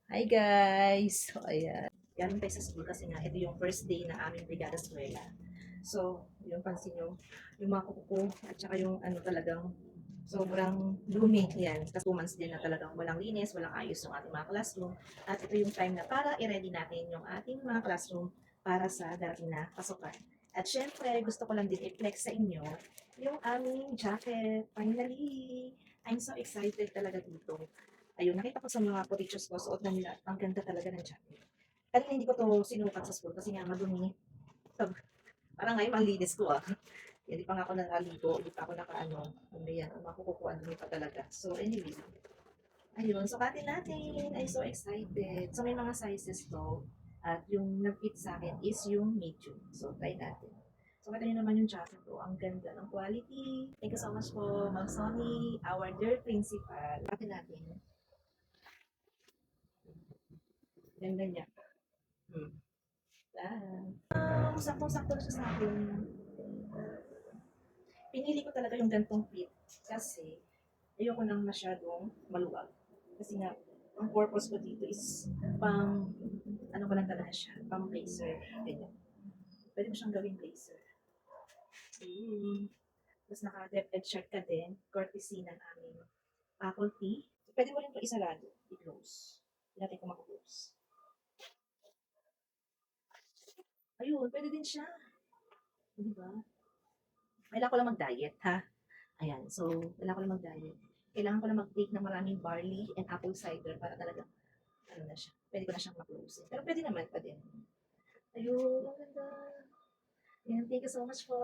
Hi guys! So, ayan. Galing tayo sa school kasi nga, ito yung first day na aming brigada eskwela. So, yung pansin nyo, yung mga kuko at saka yung ano talagang sobrang dumi. Yan, kasi 2 months din na talagang walang linis, walang ayos yung ating mga classroom. At ito yung time na para i-ready natin yung ating mga classroom para sa darating na pasukan. At syempre, gusto ko lang din i-flex sa inyo yung aming jacket. Finally! I'm so excited talaga dito. Ayun, nakita ko sa mga pictures ko, suot na nila. Ang ganda talaga ng jacket. Kanina hindi ko to sinukat sa school kasi nga madumi. Sab- Parang ngayon ang linis ko ah. Hindi pa nga ako nakaligo, hindi pa ako nakaano. Ano yan, ang makukukuha dumi pa talaga. So anyway, ayun, sukatin natin. I'm so excited. So may mga sizes to. At yung nag-fit sa akin is yung medium. So try natin. So kita nyo naman yung jacket ko. Ang ganda ng quality. Thank you so much po, Ma'am Sonny, our dear principal. Sukatin natin. Ganda niya. Hmm. Saktong-sakto na siya sa akin. Pinili ko talaga yung gantong fit kasi ayoko nang masyadong maluwag. Kasi nga, ang purpose ko dito is pang, ano ko lang talaga siya, pang blazer. Ganyan. Pwede mo siyang gawing blazer. Tapos naka-depth shirt ka din, courtesy ng aming faculty. Pwede mo rin ito isarado, i-close. Hindi natin kung close. Ayun, pwede din siya. Di ba? Kailangan ko lang mag-diet, ha? Ayan, so kailangan ko lang mag-diet. Kailangan ko lang mag-take ng maraming barley and apple cider para talaga, ano na siya, pwede ko na siyang ma-close. Pero pwede naman pa din. Ayun, ang ganda. Ayan, thank you so much po.